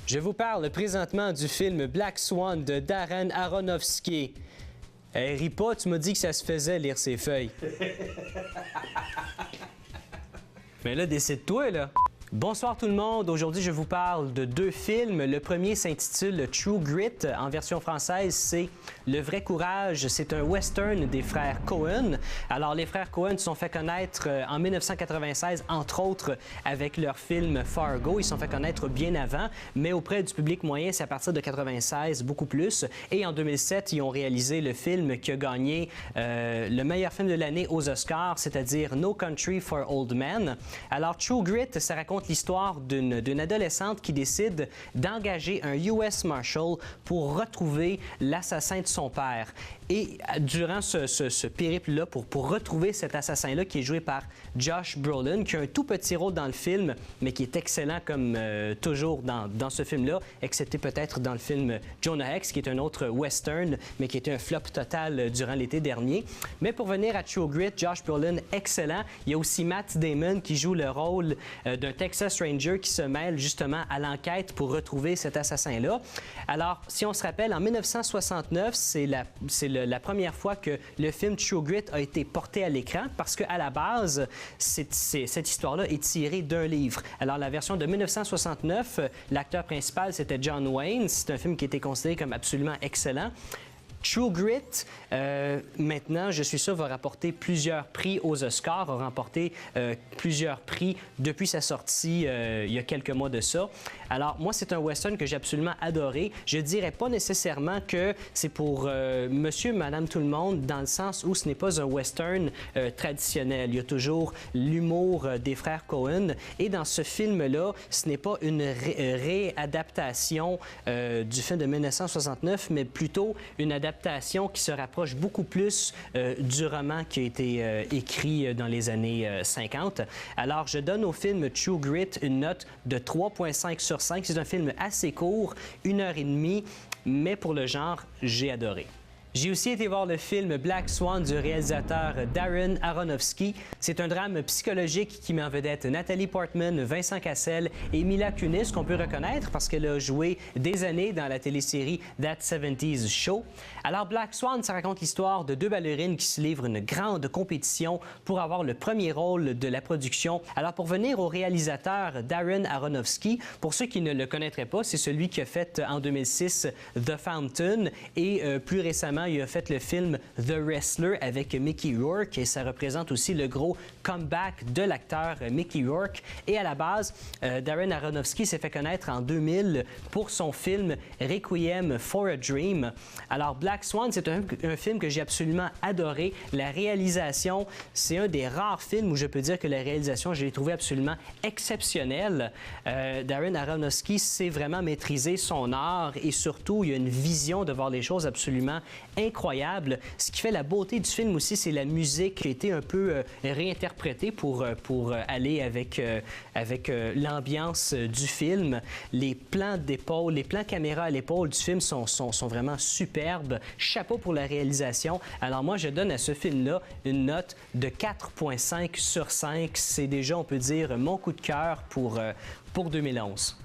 Je vous parle présentement du film Black Swan de Darren Aronofsky. Hey, ris pas, tu m'as dit que ça se faisait lire ses feuilles. Mais là, décide-toi, là. Bonsoir tout le monde. Aujourd'hui, je vous parle de deux films. Le premier s'intitule True Grit. En version française, c'est Le vrai courage. C'est un western des frères Coen. Alors, les frères Coen se sont fait connaître en 1996, entre autres, avec leur film Fargo. Ils se sont fait connaître bien avant, mais auprès du public moyen, c'est à partir de 96, beaucoup plus. Et en 2007, ils ont réalisé le film qui a gagné le meilleur film de l'année aux Oscars, c'est-à-dire No Country for Old Men. Alors, True Grit, ça raconte l'histoire d'une adolescente qui décide d'engager un US Marshal pour retrouver l'assassin de son père. Et durant ce périple-là, pour retrouver cet assassin-là, qui est joué par Josh Brolin, qui a un tout petit rôle dans le film, mais qui est excellent comme toujours dans ce film-là, excepté peut-être dans le film Jonah Hex, qui est un autre western, mais qui était un flop total durant l'été dernier. Mais pour venir à True Grit, Josh Brolin, excellent. Il y a aussi Matt Damon qui joue le rôle d'un Texas Ranger qui se mêle justement à l'enquête pour retrouver cet assassin-là. Alors, si on se rappelle, en 1969, c'est la première fois que le film True Grit a été porté à l'écran parce qu'à la base, cette histoire-là est tirée d'un livre. Alors, la version de 1969, l'acteur principal, c'était John Wayne. C'est un film qui était considéré comme absolument excellent. True Grit, maintenant, je suis sûr, va rapporter plusieurs prix aux Oscars, a remporté plusieurs prix depuis sa sortie il y a quelques mois de ça. Alors, moi, c'est un western que j'ai absolument adoré. Je dirais pas nécessairement que c'est pour monsieur, madame, tout le monde, dans le sens où ce n'est pas un western traditionnel. Il y a toujours l'humour des frères Coen. Et dans ce film-là, ce n'est pas une réadaptation du film de 1969, mais plutôt une adaptation qui se rapproche beaucoup plus du roman qui a été écrit dans les années 50. Alors, je donne au film True Grit une note de 3,5 sur 5. C'est un film assez court, 1h30, mais pour le genre, j'ai adoré. J'ai aussi été voir le film Black Swan du réalisateur Darren Aronofsky. C'est un drame psychologique qui met en vedette Nathalie Portman, Vincent Cassel et Mila Kunis, qu'on peut reconnaître parce qu'elle a joué des années dans la télésérie That 70s Show. Alors, Black Swan, ça raconte l'histoire de deux ballerines qui se livrent une grande compétition pour avoir le premier rôle de la production. Alors, pour venir au réalisateur Darren Aronofsky, pour ceux qui ne le connaîtraient pas, c'est celui qui a fait en 2006 The Fountain et plus récemment, il a fait le film The Wrestler avec Mickey Rourke et ça représente aussi le gros comeback de l'acteur Mickey Rourke. Et à la base, Darren Aronofsky s'est fait connaître en 2000 pour son film Requiem for a Dream. Alors, Black Swan, c'est un film que j'ai absolument adoré. La réalisation, c'est un des rares films où je peux dire que la réalisation, je l'ai trouvé absolument exceptionnelle. Darren Aronofsky sait vraiment maîtriser son art et surtout, il y a une vision de voir les choses absolument incroyable. Ce qui fait la beauté du film aussi, c'est la musique qui a été un peu réinterprétée pour aller avec l'ambiance du film. Les plans d'épaule, les plans caméra à l'épaule du film sont vraiment superbes. Chapeau pour la réalisation. Alors moi, je donne à ce film-là une note de 4,5 sur 5. C'est déjà, on peut dire, mon coup de cœur pour 2011.